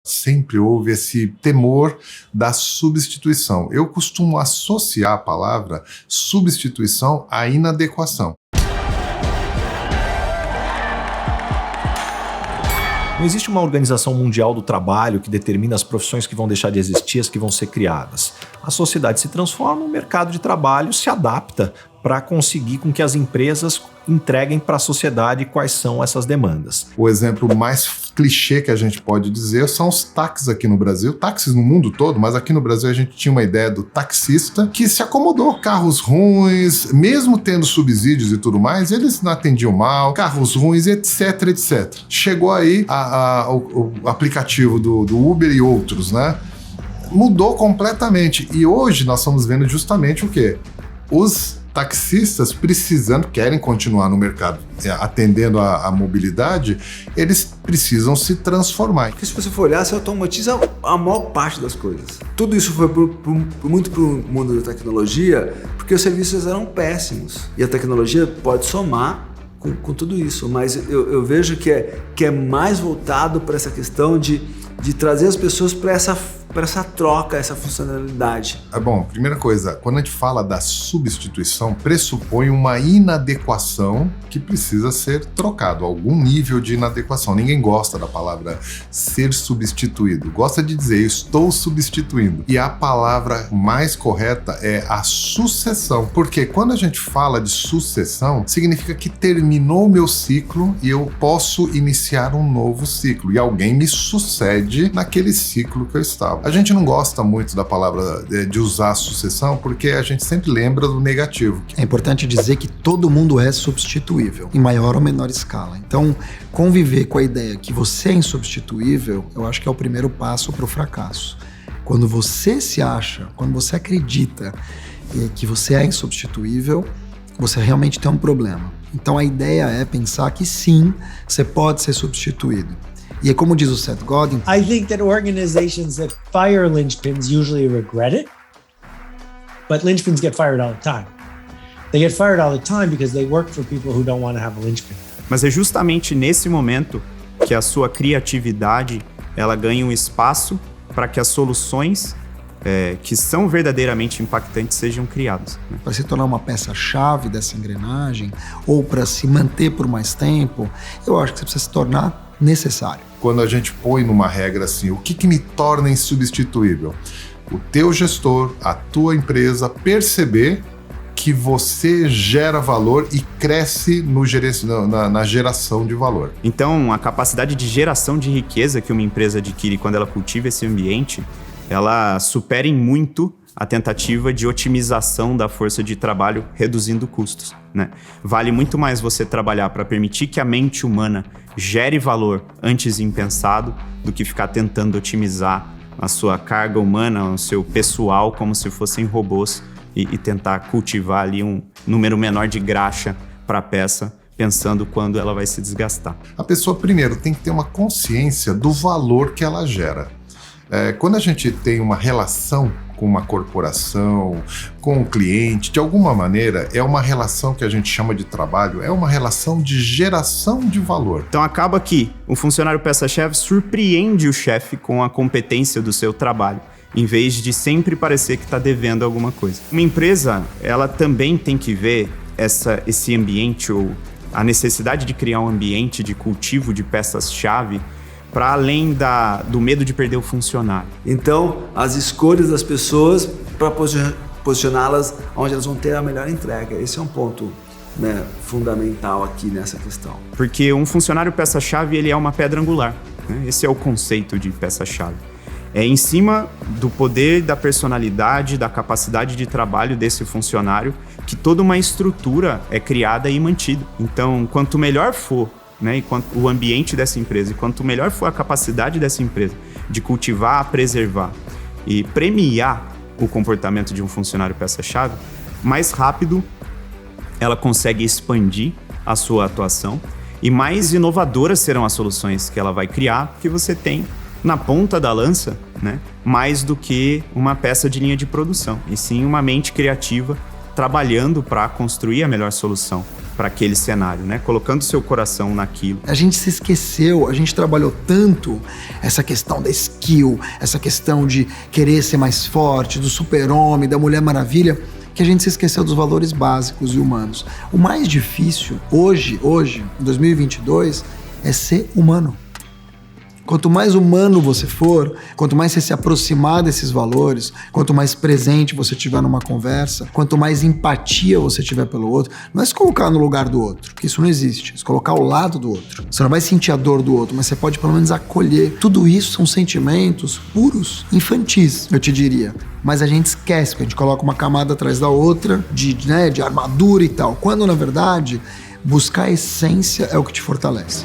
Sempre houve esse temor da substituição. Eu costumo associar a palavra substituição à inadequação. Não existe uma organização mundial do trabalho que determina as profissões que vão deixar de existir, as que vão ser criadas. A sociedade se transforma, o mercado de trabalho se adapta para conseguir com que as empresas entreguem para a sociedade quais são essas demandas. O exemplo mais clichê que a gente pode dizer são os táxis aqui no Brasil, táxis no mundo todo, mas aqui no Brasil a gente tinha uma ideia do taxista que se acomodou. Carros ruins, mesmo tendo subsídios e tudo mais, eles não atendiam mal, carros ruins, etc, etc. Chegou aí o aplicativo do Uber e outros, né? Mudou completamente. E hoje nós estamos vendo justamente o quê? Os taxistas querem continuar no mercado atendendo a mobilidade, eles precisam se transformar. Porque se você for olhar, você automatiza a maior parte das coisas. Tudo isso foi muito para o mundo da tecnologia, porque os serviços eram péssimos. E a tecnologia pode somar com tudo isso, mas eu vejo que é mais voltado para essa questão de trazer as pessoas para essa troca, essa funcionalidade. Bom, primeira coisa, quando a gente fala da substituição, pressupõe uma inadequação que precisa ser trocado, algum nível de inadequação. Ninguém gosta da palavra ser substituído, gosta de dizer estou substituindo. E a palavra mais correta é a sucessão, porque quando a gente fala de sucessão, significa que terminou o meu ciclo e eu posso iniciar um novo ciclo, e alguém me sucede naquele ciclo que eu estava. A gente não gosta muito da palavra de usar sucessão porque a gente sempre lembra do negativo. É importante dizer que todo mundo é substituível, em maior ou menor escala. Então, conviver com a ideia que você é insubstituível, eu acho que é o primeiro passo para o fracasso. Quando você se acha, quando você acredita que você é insubstituível, você realmente tem um problema. Então, a ideia é pensar que sim, você pode ser substituído. E é como diz o Seth Godin. I think that organizations that fire linchpins usually regret it, but linchpins get fired all the time. They get fired all the time because they work for people who don't want to have a linchpin. Mas é justamente nesse momento que a sua criatividade ela ganha um espaço para que as soluções que são verdadeiramente impactantes sejam criadas. Né? Para se tornar uma peça-chave dessa engrenagem ou para se manter por mais tempo, eu acho que você precisa se tornar necessário. Quando a gente põe numa regra assim, o que me torna insubstituível? O teu gestor, a tua empresa perceber que você gera valor e cresce na geração de valor. Então, a capacidade de geração de riqueza que uma empresa adquire quando ela cultiva esse ambiente, ela supera em muito a tentativa de otimização da força de trabalho reduzindo custos, né? Vale muito mais você trabalhar para permitir que a mente humana gere valor antes impensado do que ficar tentando otimizar a sua carga humana, o seu pessoal como se fossem robôs e tentar cultivar ali um número menor de graxa para a peça, pensando quando ela vai se desgastar. A pessoa, primeiro, tem que ter uma consciência do valor que ela gera. Quando a gente tem uma relação com uma corporação, com o cliente, de alguma maneira, é uma relação que a gente chama de trabalho, é uma relação de geração de valor. Então acaba que o funcionário peça-chave surpreende o chefe com a competência do seu trabalho, em vez de sempre parecer que está devendo alguma coisa. Uma empresa, ela também tem que ver esse ambiente, ou a necessidade de criar um ambiente de cultivo de peças-chave para além do medo de perder o funcionário. Então, as escolhas das pessoas para posicioná-las onde elas vão ter a melhor entrega. Esse é um ponto, né, fundamental aqui nessa questão. Porque um funcionário peça-chave, ele é uma pedra angular, né? Esse é o conceito de peça-chave. É em cima do poder, da personalidade, da capacidade de trabalho desse funcionário que toda uma estrutura é criada e mantida. Então, quanto melhor for, né, e quanto o ambiente dessa empresa, e quanto melhor for a capacidade dessa empresa de cultivar, preservar e premiar o comportamento de um funcionário peça-chave, mais rápido ela consegue expandir a sua atuação e mais inovadoras serão as soluções que ela vai criar, porque você tem na ponta da lança, né, mais do que uma peça de linha de produção, e sim uma mente criativa trabalhando para construir a melhor solução para aquele cenário, né? Colocando seu coração naquilo. A gente se esqueceu, a gente trabalhou tanto essa questão da skill, essa questão de querer ser mais forte, do super-homem, da Mulher Maravilha, que a gente se esqueceu dos valores básicos e humanos. O mais difícil hoje, em 2022, é ser humano. Quanto mais humano você for, quanto mais você se aproximar desses valores, quanto mais presente você tiver numa conversa, quanto mais empatia você tiver pelo outro, não é se colocar no lugar do outro, porque isso não existe, é se colocar ao lado do outro. Você não vai sentir a dor do outro, mas você pode pelo menos acolher. Tudo isso são sentimentos puros, infantis, eu te diria. Mas a gente esquece, porque a gente coloca uma camada atrás da outra, de armadura e tal, quando na verdade buscar a essência é o que te fortalece.